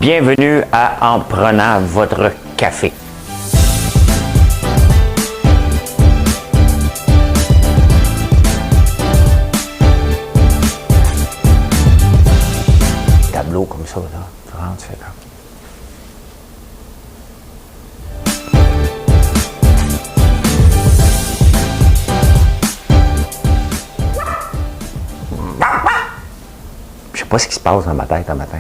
Bienvenue à En prenant votre café. Tableau comme ça, là. Tu rentres, tu fais comme. Je sais pas ce qui se passe dans ma tête un matin.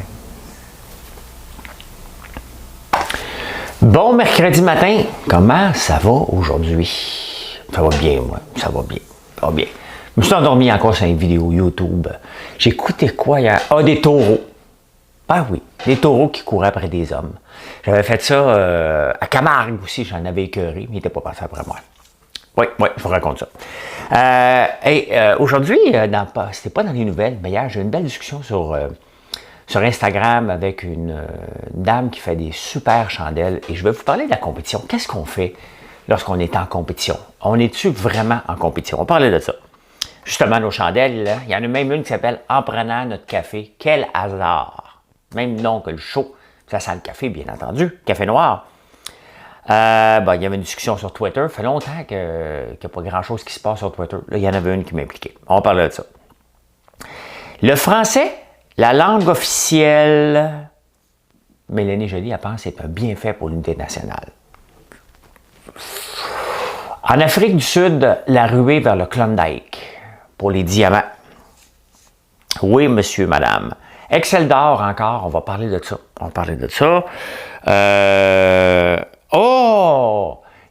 Bon mercredi matin, comment ça va aujourd'hui? Ça va bien, moi. Ça va bien. Ça va bien. Je me suis endormi encore sur une vidéo YouTube. J'ai écouté quoi hier? Ah, des taureaux. Ah oui, des taureaux qui couraient après des hommes. J'avais fait ça à Camargue aussi, j'en avais écœuré, mais il n'était pas passé après moi. Oui, je vous raconte ça. Aujourd'hui, c'était pas dans les nouvelles, mais hier, j'ai eu une belle discussion sur Instagram avec une dame qui fait des super chandelles et je vais vous parler de la compétition. Qu'est-ce qu'on fait lorsqu'on est en compétition? On est-tu vraiment en compétition? On parlait de ça. Justement, nos chandelles, là, il y en a même une qui s'appelle « En prenant notre café ». Quel hasard! Même nom que le show. Ça sent le café, bien entendu. Café noir. Il y avait une discussion sur Twitter. Ça fait longtemps qu'il n'y a pas grand-chose qui se passe sur Twitter. Là, il y en avait une qui m'impliquait. On parlait de ça. Le français, la langue officielle, Mélanie Joly, elle pense que c'est un bienfait pour l'unité nationale. En Afrique du Sud, la ruée vers le Klondike pour les diamants. Oui, monsieur, madame. Excel d'or encore, on va parler de ça. On va parler de ça. Tu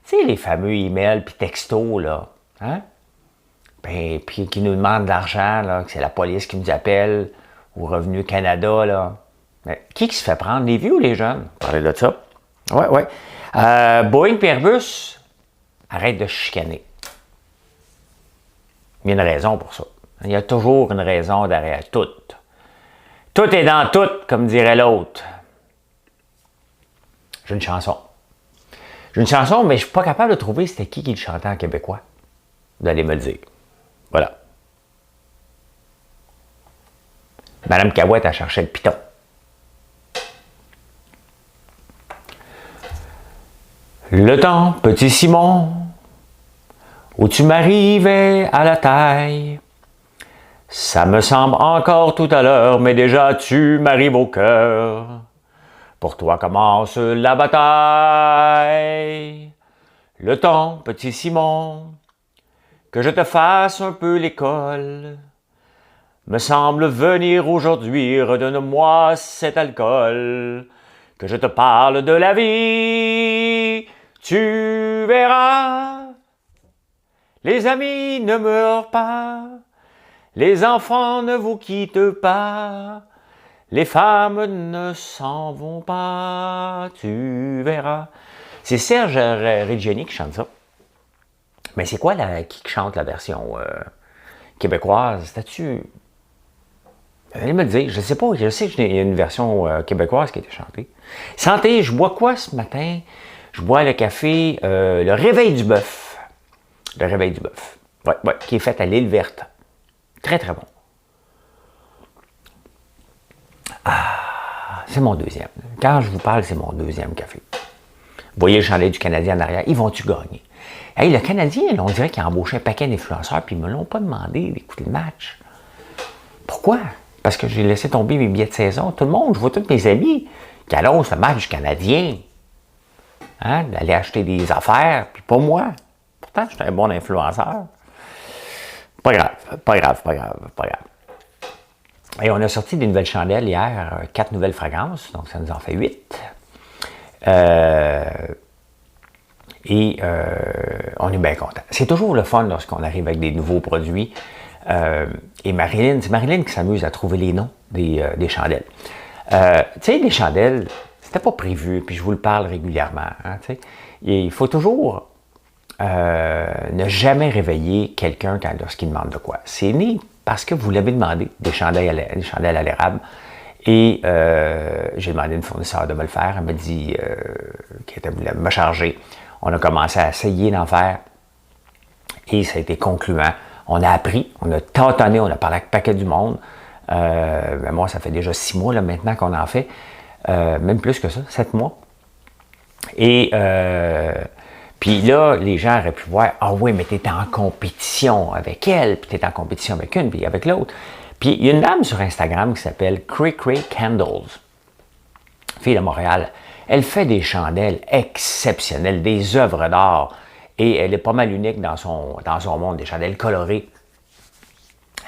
sais, les fameux emails puis textos, là. Hein? Ben, puis qui nous demandent de l'argent, là, que c'est la police qui nous appelle, ou Revenu Canada, là. Mais, qui se fait prendre, les vieux ou les jeunes? On va parler de ça. Ouais. Boeing et Airbus, arrête de chicaner. Il y a une raison pour ça. Il y a toujours une raison derrière tout. Tout est dans tout, comme dirait l'autre. J'ai une chanson. Mais je ne suis pas capable de trouver c'était qui le chantait en québécois. Vous allez me le dire. Voilà. Madame Cahouette a cherché le piton. Le temps, petit Simon, où tu m'arrivais à la taille, ça me semble encore tout à l'heure, mais déjà tu m'arrives au cœur. Pour toi commence la bataille. Le temps, petit Simon, que je te fasse un peu l'école, me semble venir aujourd'hui, redonne-moi cet alcool, que je te parle de la vie, tu verras. Les amis ne meurent pas, les enfants ne vous quittent pas, les femmes ne s'en vont pas, tu verras. C'est Serge Reggiani qui chante ça. Mais c'est quoi qui chante la version québécoise? C'était-tu... Allez me le dire, je sais pas, je sais qu'il y a une version québécoise qui a été chantée. Santé, je bois quoi ce matin? Je bois le café, le Réveil du Bœuf. Le Réveil du Bœuf. Ouais, qui est fait à l'Île Verte. Très, très bon. C'est mon deuxième. Quand je vous parle, c'est mon deuxième café. Vous voyez le chandail du Canadien en arrière. Ils vont-tu gagner? Hey, le Canadien, on dirait qu'il a embauché un paquet d'influenceurs puis ils ne me l'ont pas demandé d'écouter le match. Pourquoi? Parce que j'ai laissé tomber mes billets de saison. Tout le monde, je vois tous mes amis qui annoncent le match du Canadien. Hein? D'aller acheter des affaires, puis pas moi. Pourtant, j'étais un bon influenceur. Pas grave. Et on a sorti des nouvelles chandelles hier, 4 nouvelles fragrances, donc ça nous en fait 8. On est bien content. C'est toujours le fun lorsqu'on arrive avec des nouveaux produits. Et Marilyn, c'est Marilyn qui s'amuse à trouver les noms des chandelles. Tu sais, les chandelles, c'était pas prévu, puis je vous le parle régulièrement. Hein, il faut toujours ne jamais réveiller quelqu'un lorsqu'il demande de quoi. C'est né parce que vous l'avez demandé, des chandelles à l'érable. Et j'ai demandé à une fournisseur de me le faire. Elle m'a dit qu'elle voulait me charger. On a commencé à essayer d'en faire. Et ça a été concluant. On a appris, on a tâtonné, on a parlé avec un paquet du monde. Moi, ça fait déjà 6 mois là, maintenant qu'on en fait. même plus que ça, 7 mois. Et puis là, les gens auraient pu voir, ah oui, mais tu es en compétition avec elle, puis tu es en compétition avec une, puis avec l'autre. Puis il y a une dame sur Instagram qui s'appelle Cray Cray Candles, fille de Montréal. Elle fait des chandelles exceptionnelles, des œuvres d'art, et elle est pas mal unique dans son monde, des chandelles colorées.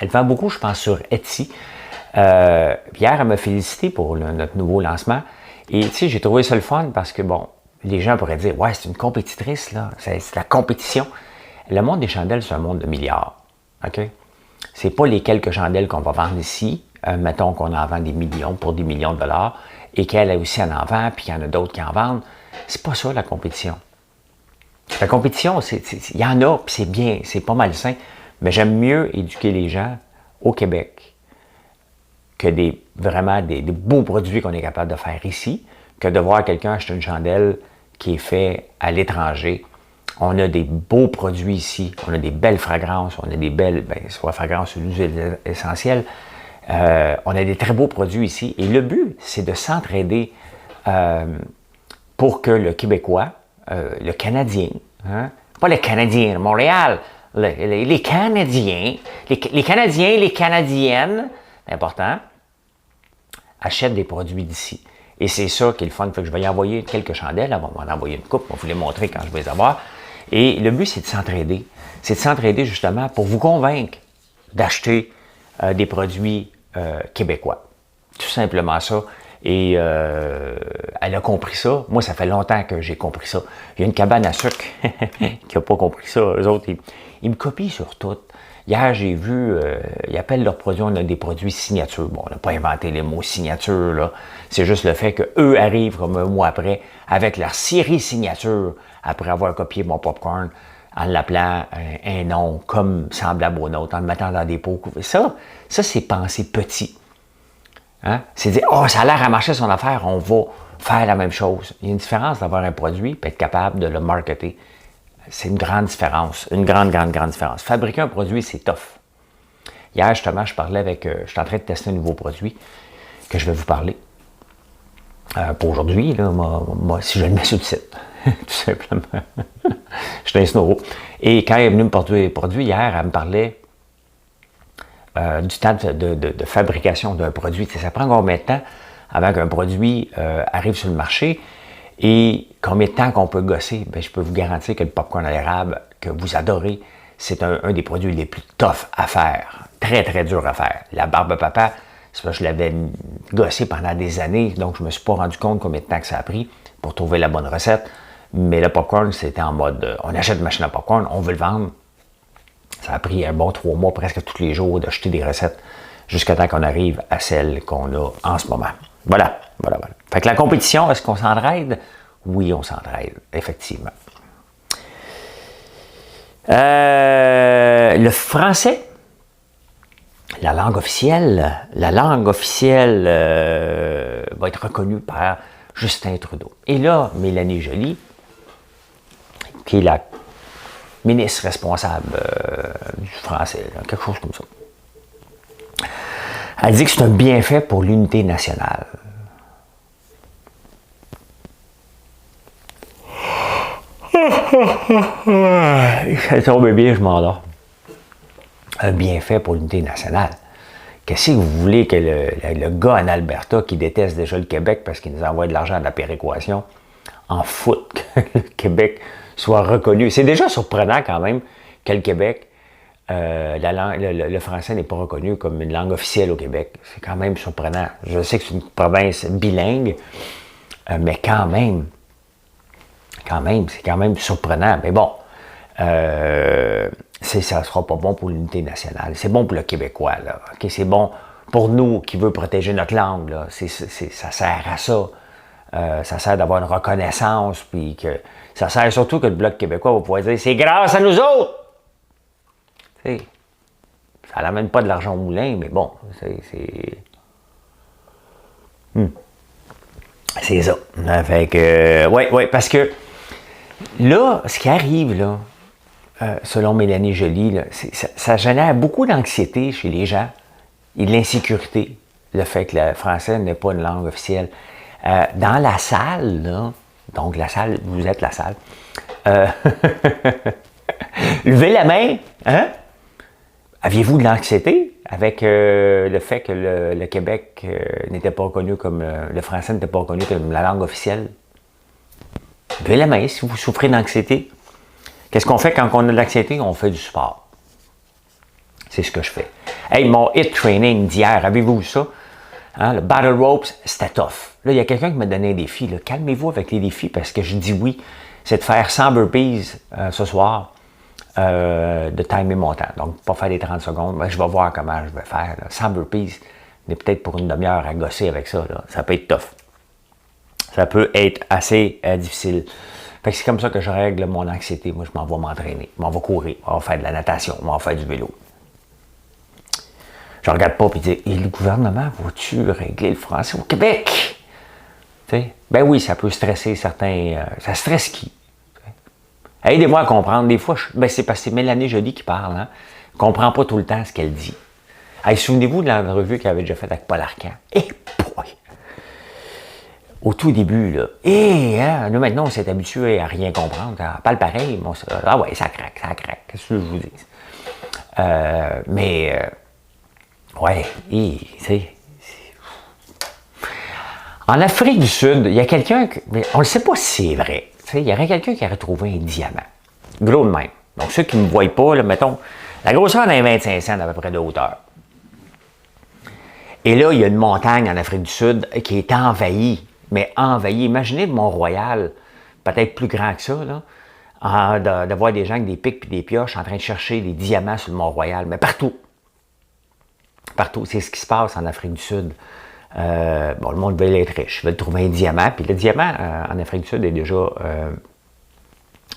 Elle vend beaucoup, je pense, sur Etsy. Hier, elle m'a félicité pour notre nouveau lancement. Et tu sais, j'ai trouvé ça le fun parce que, bon, les gens pourraient dire, ouais, c'est une compétitrice, là, c'est la compétition. Le monde des chandelles, c'est un monde de milliards. OK? C'est pas les quelques chandelles qu'on va vendre ici. Mettons qu'on en vend des millions pour des millions de dollars et qu'elle aussi en vend, puis qu'il y en a d'autres qui en vendent. C'est pas ça, la compétition. La compétition, il y en a, puis c'est bien, c'est pas malsain, mais j'aime mieux éduquer les gens au Québec que vraiment des beaux produits qu'on est capable de faire ici, que de voir quelqu'un acheter une chandelle qui est faite à l'étranger. On a des beaux produits ici, on a des belles fragrances, on a des belles, soit fragrances ou l'huile essentielle, on a des très beaux produits ici. Et le but, c'est de s'entraider pour que le Québécois, le Canadien, hein, pas le Canadien de Montréal, les Canadiens, les Canadiens, les Canadiennes, c'est important, achètent des produits d'ici. Et c'est ça qui est le fun. Fait que je vais y envoyer quelques chandelles, elle va m'en envoyer une coupe, on va vous les montrer quand je vais les avoir. Et le but, c'est de s'entraider. C'est de s'entraider justement pour vous convaincre d'acheter des produits québécois. Tout simplement ça. Et elle a compris ça. Moi, ça fait longtemps que j'ai compris ça. Il y a une cabane à sucre qui n'a pas compris ça. Eux autres, ils me copient sur tout. Hier, j'ai vu, ils appellent leurs produits, on a des produits signature. Bon, on n'a pas inventé les mots signature, là. C'est juste le fait qu'eux arrivent comme un mois après avec leur série signature après avoir copié mon popcorn en l'appelant un nom comme semblable au nôtre, en le mettant dans des pots. Ça c'est penser petit. Hein? C'est dire, oh, ça a l'air à marcher son affaire, on va faire la même chose. Il y a une différence d'avoir un produit et être capable de le marketer. C'est une grande différence, une grande différence. Fabriquer un produit, c'est tough. Hier, justement, je parlais avec, je suis en train de tester un nouveau produit que je vais vous parler. Pour aujourd'hui, là, moi, si je le mets sur le site, tout simplement. Je suis un snoro. Et quand elle est venue me porter les produits hier, elle me parlait du temps de fabrication d'un produit. Ça prend combien de temps avant qu'un produit arrive sur le marché et combien de temps qu'on peut gosser? Bien, je peux vous garantir que le popcorn à l'érable que vous adorez, c'est un des produits les plus tough à faire. Très, très dur à faire. La barbe à papa, c'est parce que je l'avais gossé pendant des années, donc je ne me suis pas rendu compte combien de temps que ça a pris pour trouver la bonne recette. Mais le popcorn, c'était en mode, on achète une machine à popcorn, on veut le vendre. Ça a pris un bon 3 mois, presque tous les jours, d'acheter des recettes jusqu'à temps qu'on arrive à celle qu'on a en ce moment. Voilà. Fait que la compétition, est-ce qu'on s'entraide? Oui, on s'entraide, effectivement. Le français, la langue officielle va être reconnue par Justin Trudeau. Et là, Mélanie Joly, qui est la ministre responsable du français, là, quelque chose comme ça. Elle dit que c'est un bienfait pour l'unité nationale. Ça tombe bien, je m'endors. Un bienfait pour l'unité nationale. Qu'est-ce que vous voulez que le gars en Alberta qui déteste déjà le Québec parce qu'il nous envoie de l'argent de la péréquation en fout que le Québec soit reconnu? C'est déjà surprenant quand même que le Québec, le français n'est pas reconnu comme une langue officielle au Québec. C'est quand même surprenant. Je sais que c'est une province bilingue, mais quand même, c'est quand même surprenant. Mais bon, ça ne sera pas bon pour l'unité nationale. C'est bon pour le Québécois, là. Okay? C'est bon pour nous qui veut protéger notre langue, là. Ça sert à ça. Ça sert d'avoir une reconnaissance, puis que ça sert surtout que le Bloc québécois va pouvoir dire « c'est grâce à nous autres ». Ça n'amène pas de l'argent au moulin, mais bon, c'est ça. Fait que, ouais, parce que là, ce qui arrive, là, selon Mélanie Joly, là, ça génère beaucoup d'anxiété chez les gens et de l'insécurité, le fait que le français n'est pas une langue officielle. Dans la salle, là, donc la salle, vous êtes la salle, euh, levez la main, hein? Aviez-vous de l'anxiété avec le fait que le Québec n'était pas reconnu comme, le français n'était pas reconnu comme la langue officielle? Levez la main si vous souffrez d'anxiété. Qu'est-ce qu'on fait quand on a de l'anxiété? On fait du sport. C'est ce que je fais. Hey, mon hit training d'hier, avez-vous vu ça? Hein, le Battle Ropes, c'était tough. Là, il y a quelqu'un qui m'a donné un défi. Calmez-vous avec les défis parce que je dis oui. C'est de faire 100 burpees ce soir, de timer mon temps. Donc, pas faire les 30 secondes. Ben, je vais voir comment je vais faire. Là. 100 burpees, on est peut-être pour une demi-heure à gosser avec ça. Là. Ça peut être tough. Ça peut être assez difficile. Fait que c'est comme ça que je règle mon anxiété. Moi, je m'en vais m'entraîner. Je m'en vais courir. On va faire de la natation. On va faire du vélo. Je regarde pas et dis, et le gouvernement va-tu régler le français au Québec? T'sais? Ben oui, ça peut stresser certains. Ça stresse qui? T'sais? Aidez-moi à comprendre. Des fois, ben c'est parce que c'est Mélanie Joly qui parle. Hein? Je ne comprends pas tout le temps ce qu'elle dit. Hey, souvenez-vous de la revue qu'elle avait déjà faite avec Paul Arcand? Eh boy! Au tout début, là. Hein, nous, maintenant, on s'est habitué à rien comprendre. Pas le pareil, mais ah ouais, ça craque, ça craque. Qu'est-ce que je vous dis? Ouais, tu sais. En Afrique du Sud, il y a quelqu'un, on ne sait pas si c'est vrai. Il y aurait quelqu'un qui aurait trouvé un diamant. Gros de même. Donc, ceux qui ne me voient pas, là, mettons, la grosseur d'un 25 cents à peu près de hauteur. Et là, il y a une montagne en Afrique du Sud qui est envahie. Mais envahie. Imaginez le Mont-Royal, peut-être plus grand que ça, là, de voir des gens avec des pics et des pioches en train de chercher des diamants sur le Mont-Royal. Mais partout. Partout. C'est ce qui se passe en Afrique du Sud. Le monde veut être riche. Ils veulent trouver un diamant. Puis le diamant en Afrique du Sud est déjà,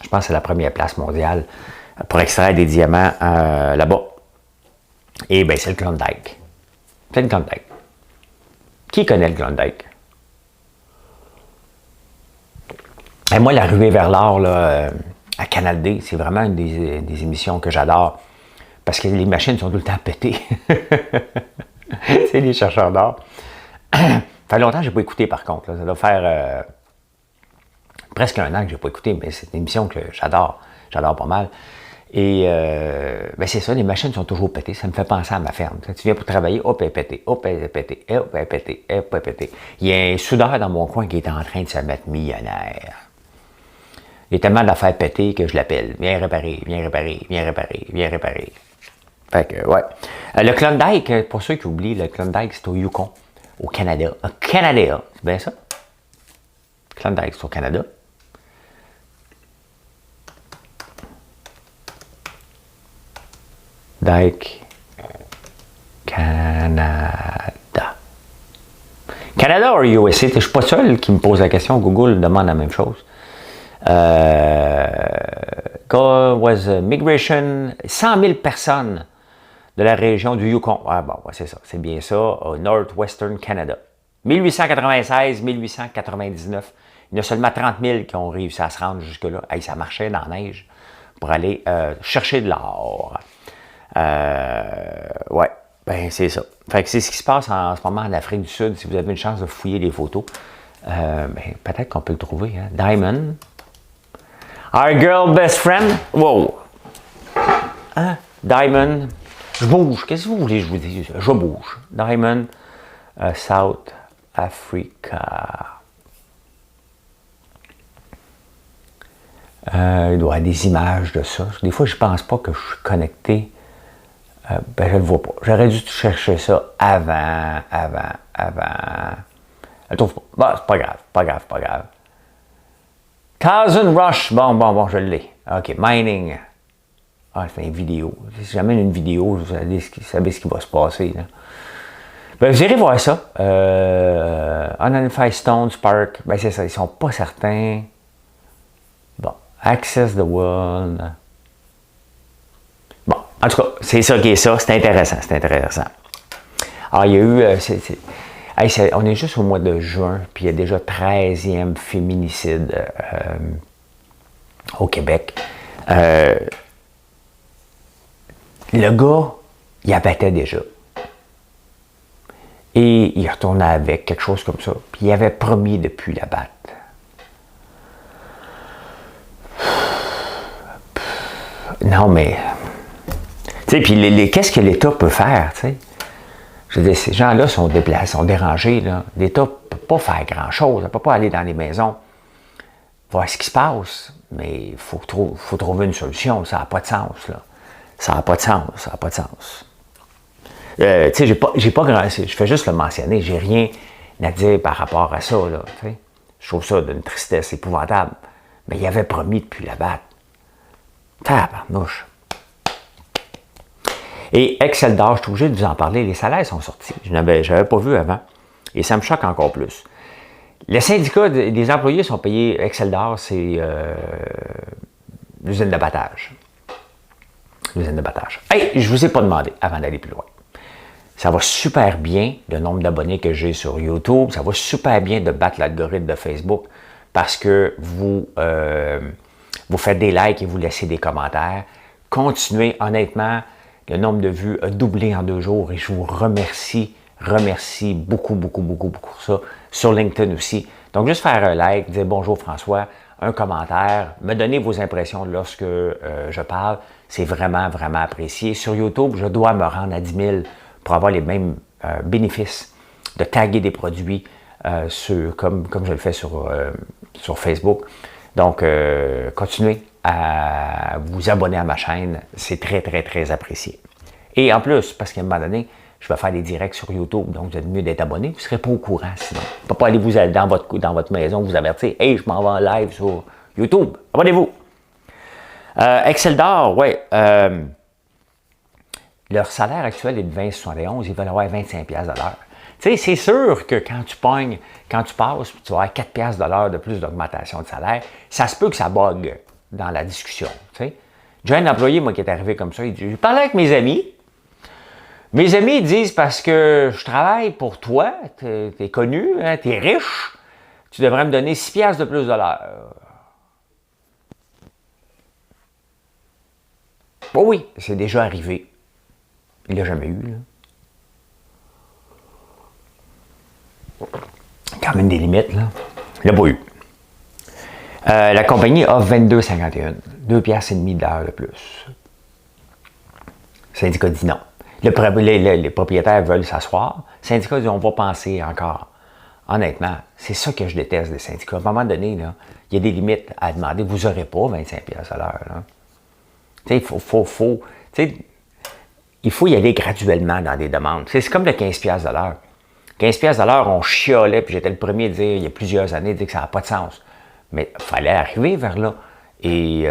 je pense que c'est la première place mondiale pour extraire des diamants là-bas. Et bien, c'est le Klondike. C'est le Klondike. Qui connaît le Klondike? Et moi, la ruée vers l'or à Canal D, c'est vraiment une des émissions que j'adore. Parce que les machines sont tout le temps pétées. C'est les chercheurs d'or. Ça fait longtemps que je n'ai pas écouté, par contre. Là. Ça doit faire presque un an que je n'ai pas écouté, mais c'est une émission que j'adore. J'adore pas mal. Et c'est ça, les machines sont toujours pétées. Ça me fait penser à ma ferme. Tu viens pour travailler, hop, elle est pétée, hop, elle est pétée, hop, elle est pétée, hop, elle est pétée. Il y a un soudeur dans mon coin qui est en train de se mettre millionnaire. Il y a tellement d'affaires pétées que je l'appelle. Viens réparer, viens réparer, viens réparer, viens réparer. Fait que, ouais. Le Klondike, pour ceux qui oublient, le Klondike, c'est au Yukon, au Canada. Au Canada, c'est bien ça? Klondike, c'est au Canada. Dike, Canada. Canada ou USA? Je ne suis pas seul qui me pose la question. Google demande la même chose. Was migration, 100 000 personnes de la région du Yukon. Ah bon, c'est ça, c'est bien ça, au Northwestern Canada. 1896-1899, il y en a seulement 30 000 qui ont réussi à se rendre jusque-là. Hey, ça marchait dans la neige pour aller chercher de l'or. Ouais, ben c'est ça. Fait que c'est ce qui se passe en ce moment en Afrique du Sud. Si vous avez une chance de fouiller les photos, peut-être qu'on peut le trouver. Hein? Diamond. Our girl best friend. Wow. Hein? Diamond. Je bouge. Qu'est-ce que vous voulez que je vous dise? Je bouge. Diamond, South Africa. Il doit y avoir des images de ça. Des fois, je ne pense pas que je suis connecté. Je ne le vois pas. J'aurais dû chercher ça avant. Je trouve pas. Bon, c'est pas grave. Thousand Rush. Bon, je l'ai. OK, mining. Ah, c'est une vidéo. Si j'amène une vidéo, vous savez ce qui va se passer. Là. Ben, vous irez voir ça. Unidentified Stone Spark. Ben, c'est ça. Ils ne sont pas certains. Bon. Access the World. Bon. En tout cas, c'est ça qui est ça. C'est intéressant. Alors, il y a eu. On est juste au mois de juin, puis il y a déjà 13e féminicide au Québec. Le gars, il abattait déjà. Et il retournait avec quelque chose comme ça. Puis il avait promis de ne plus la battre. Non, mais... Tu sais, puis qu'est-ce que l'État peut faire, tu sais? Je veux dire, ces gens-là sont déplacés, sont dérangés, là. L'État ne peut pas faire grand-chose. Il ne peut pas aller dans les maisons, voir ce qui se passe. Mais il faut trouver une solution. Ça n'a pas de sens, là. Ça n'a pas de sens, ça n'a pas de sens. Tu sais, j'ai pas grand... Je fais juste le mentionner. J'ai rien à dire par rapport à ça, là, tu sais. Je trouve ça d'une tristesse épouvantable. Mais il avait promis de ne plus la battre. Tabarnouche. Et Excel d'or, je suis obligé de vous en parler, les salaires sont sortis. Je n'avais pas vu avant. Et ça me choque encore plus. Le syndicat des employés sont payés, Excel d'or, c'est l'usine d'abattage. L'usine d'abattage. Hey, je ne vous ai pas demandé avant d'aller plus loin. Ça va super bien, le nombre d'abonnés que j'ai sur YouTube. Ça va super bien de battre l'algorithme de Facebook parce que vous faites des likes et vous laissez des commentaires. Continuez, honnêtement, le nombre de vues a doublé en 2 jours et je vous remercie beaucoup pour ça. Sur LinkedIn aussi. Donc, juste faire un like, dire bonjour François, un commentaire, me donner vos impressions lorsque je parle. C'est vraiment apprécié. Sur YouTube, je dois me rendre à 10 000 pour avoir les mêmes bénéfices de taguer des produits comme je le fais sur Facebook. Donc, continuez à vous abonner à ma chaîne. C'est très apprécié. Et en plus, parce qu'à un moment donné, je vais faire des directs sur YouTube, donc vous êtes mieux d'être abonné. Vous ne serez pas au courant sinon. Je ne peux pas aller vous dans votre maison vous avertir. Hey, je m'en vais en live sur YouTube. Abonnez-vous. Excel d'or, oui. Leur salaire actuel est de 20,71. Ils veulent avoir 25$ de l'heure. Tu sais, c'est sûr que quand tu passes, tu vas avoir 4$ de l'heure de plus d'augmentation de salaire. Ça se peut que ça bug dans la discussion. Tu sais. J'ai un employé, moi, qui est arrivé comme ça. Il dit, je parlais avec mes amis. Mes amis ils disent, parce que je travaille pour toi, t'es connu, hein, t'es riche, tu devrais me donner 6$ de plus de l'heure. Oh oui, c'est déjà arrivé. Il ne l'a jamais eu, là. Quand même des limites, là. Il l'a pas eu. La compagnie offre 22,51. 2,5$ de l'heure de plus. Le syndicat dit non. Les propriétaires veulent s'asseoir. Le syndicat dit on va penser encore. Honnêtement, c'est ça que je déteste des syndicats. À un moment donné, là, il y a des limites à demander. Vous n'aurez pas 25$ à l'heure. Tu sais, il faut y aller graduellement dans des demandes. C'est comme le 15$ de l'heure. 15$ de l'heure, on chiolait, puis j'étais le premier à dire, il y a plusieurs années, dire que ça n'a pas de sens. Mais il fallait arriver vers là. Et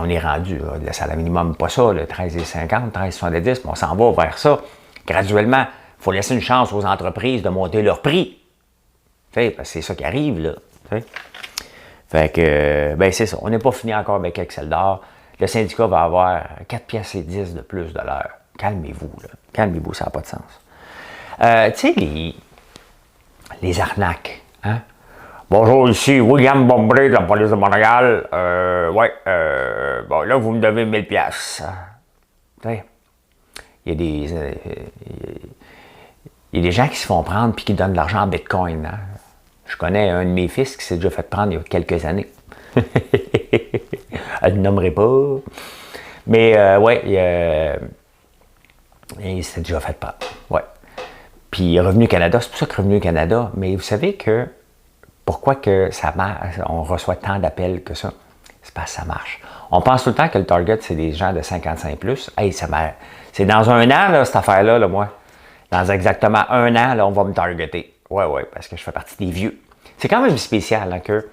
on est rendu, là, le salaire minimum, pas ça, le 13,50, 13,70, mais on s'en va vers ça. Graduellement, il faut laisser une chance aux entreprises de monter leur prix. Parce que c'est ça qui arrive, là. T'sais. Fait que, c'est ça. On n'est pas fini encore avec Excel d'or. Le syndicat va avoir 4,10$ de plus de l'heure. Calmez-vous, là. Calmez-vous, ça n'a pas de sens. Tu sais, les arnaques, hein? Bonjour, ici William Bombré de la police de Montréal. Bon, là, vous me devez 1000$. Il y a des gens qui se font prendre et qui donnent de l'argent en bitcoin. Hein? Je connais un de mes fils qui s'est déjà fait prendre il y a quelques années. Je ne nommerai pas. Mais, il s'est déjà fait prendre. Ouais. Puis Revenu Canada, c'est pour ça que Revenu Canada, mais vous savez que pourquoi que ça marche, on reçoit tant d'appels que ça? C'est parce que ça marche. On pense tout le temps que le target, c'est des gens de 55+. Hey, c'est dans un an, là, cette affaire-là, là, moi. Dans exactement un an, là, on va me targeter. Oui, parce que je fais partie des vieux. C'est quand même spécial hein, que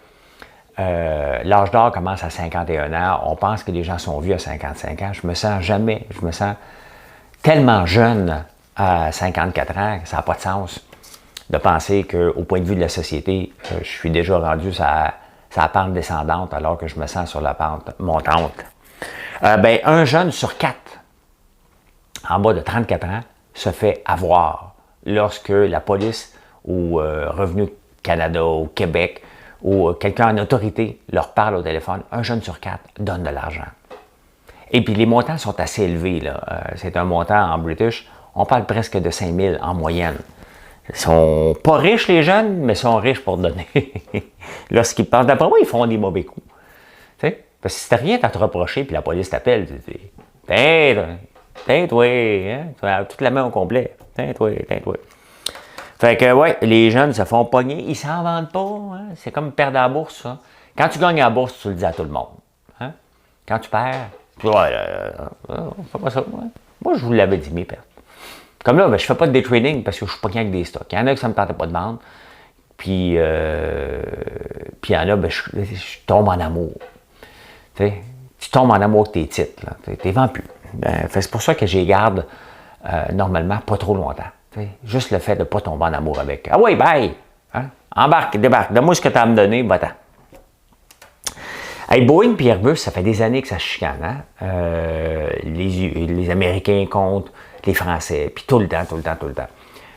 l'âge d'or commence à 51 ans. On pense que les gens sont vieux à 55 ans. Je me sens tellement jeune à 54 ans que ça n'a pas de sens de penser qu'au point de vue de la société, je suis déjà rendu sur la pente descendante alors que je me sens sur la pente montante. Un jeune sur 4 en bas de 34 ans se fait avoir lorsque la police ou Revenu Canada ou Québec ou quelqu'un en autorité leur parle au téléphone. Un jeune sur 4 donne de l'argent. Et puis les montants sont assez élevés. C'est un montant en British, on parle presque de 5 000 en moyenne. Ils sont pas riches, les jeunes, mais ils sont riches pour donner. Lorsqu'ils pensent, d'après moi, ils font des mauvais coups. Tu sais? Parce que si t'as rien à te reprocher, puis la police t'appelle, tu dis, toi, hein? Tu as toute la main au complet. Toi. Fait que, ouais, les jeunes se font pogner, ils s'en vendent pas. Hein? C'est comme perdre à la bourse, ça. Quand tu gagnes à la bourse, tu le dis à tout le monde. Hein? Quand tu perds, tu dis, ouais, fais pas ça. Ouais. Moi, je vous l'avais dit, mes pertes. Comme là, ben, je fais pas de day trading parce que je suis pas avec des stocks. Il y en a que ça me tentait pas de vendre. Puis il y en a, ben, je tombe en amour. T'sais, tu tombes en amour avec tes titres. Tu les vends plus. Ben, c'est pour ça que je les garde normalement pas trop longtemps. T'sais, juste le fait de ne pas tomber en amour avec. Ah oui, bye! Hein? Embarque, débarque. Donne-moi ce que tu as à me donner, va-t'en. Hey, Boeing et Airbus, ça fait des années que ça chicane. Hein? Les Américains contre les Français, puis tout le temps.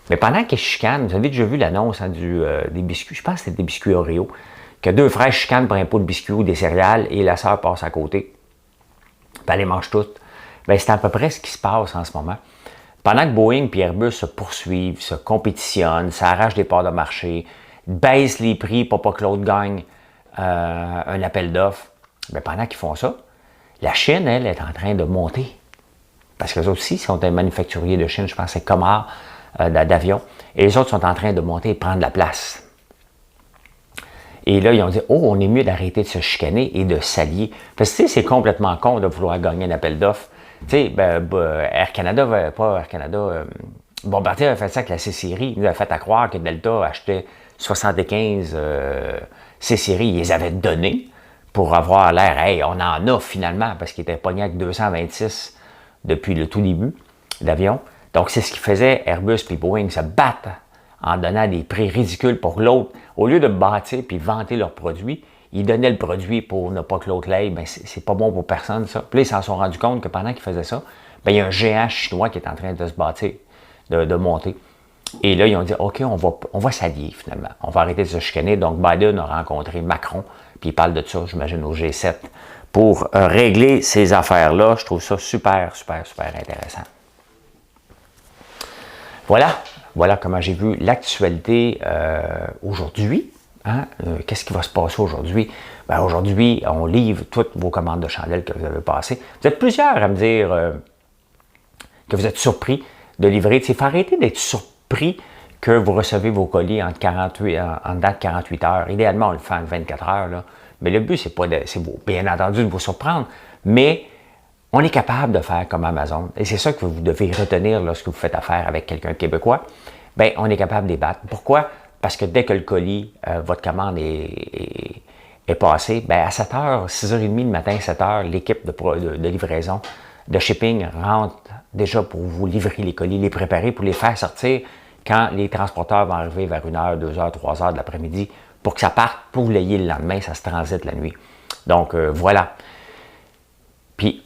Mais pendant qu'ils chicanent, vous avez déjà vu l'annonce hein, des biscuits, je pense que c'était des biscuits Oreo, que deux frères chicanent pour un pot de biscuits ou des céréales et la sœur passe à côté. Puis elle les mange toutes. Bien, c'est à peu près ce qui se passe en ce moment. Pendant que Boeing et Airbus se poursuivent, se compétitionnent, s'arrachent des parts de marché, baissent les prix pour pas que l'autre gagne un appel d'offres, bien, pendant qu'ils font ça, la Chine, elle, est en train de monter. Parce qu'eux aussi sont un manufacturier de Chine, je pense que c'est Comar d'avions. Et les autres sont en train de monter et prendre la place. Et là, ils ont dit, oh, on est mieux d'arrêter de se chicaner et de s'allier. Parce que, tu sais, c'est complètement con de vouloir gagner un appel d'offres. Tu sais, Air Canada, pas Air Canada, Bombardier a fait ça avec la C-Série. Il nous a fait à croire que Delta achetait 75 C-Série. Ils les avaient donnés pour avoir l'air, hey, on en a finalement, parce qu'ils étaient pognés avec 226 depuis le tout début d'avion. Donc, c'est ce qui faisait Airbus et Boeing se battre en donnant des prix ridicules pour l'autre. Au lieu de bâtir puis vanter leurs produits, ils donnaient le produit pour ne pas que l'autre l'aille. Bien, c'est pas bon pour personne, ça. Puis là, ils s'en sont rendus compte que pendant qu'ils faisaient ça, bien, il y a un géant chinois qui est en train de se bâtir, de monter. Et là, ils ont dit, OK, on va s'allier finalement. On va arrêter de se chicaner. Donc, Biden a rencontré Macron, puis il parle de ça, j'imagine, au G7, pour régler ces affaires-là. Je trouve ça super intéressant. Voilà comment j'ai vu l'actualité aujourd'hui. Hein? Qu'est-ce qui va se passer aujourd'hui? Ben, aujourd'hui, on livre toutes vos commandes de chandelles que vous avez passées. Vous êtes plusieurs à me dire que vous êtes surpris de livrer. Il faut arrêter d'être surpris que vous recevez vos colis en date de 48 heures. Idéalement, on le fait en 24 heures. Là. Mais le but, c'est bien entendu de vous surprendre, mais on est capable de faire comme Amazon. Et c'est ça que vous devez retenir lorsque vous faites affaire avec quelqu'un québécois. Bien, on est capable de les battre. Pourquoi? Parce que dès que le colis, votre commande est passée, bien à 7h, 6h30 le matin, 7h, l'équipe de livraison, de shipping rentre déjà pour vous livrer les colis, les préparer, pour les faire sortir quand les transporteurs vont arriver vers 1h, 2h, 3h de l'après-midi pour que ça parte, pour vous l'ayez le lendemain, ça se transite la nuit. Donc, voilà. Puis,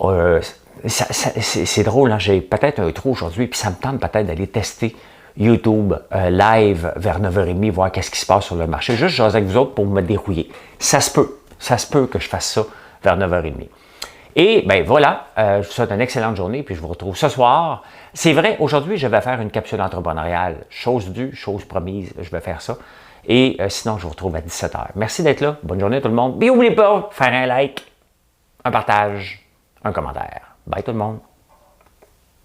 c'est drôle, hein? J'ai peut-être un trou aujourd'hui, puis ça me tente peut-être d'aller tester YouTube live vers 9h30, voir qu'est-ce qui se passe sur le marché. Juste jaser avec vous autres pour me dérouiller. Ça se peut que je fasse ça vers 9h30. Et bien voilà, je vous souhaite une excellente journée, puis je vous retrouve ce soir. C'est vrai, aujourd'hui, je vais faire une capsule entrepreneuriale. Chose due, chose promise, je vais faire ça. Et sinon, je vous retrouve à 17h. Merci d'être là. Bonne journée tout le monde. Et n'oubliez pas, faire un like, un partage, un commentaire. Bye tout le monde.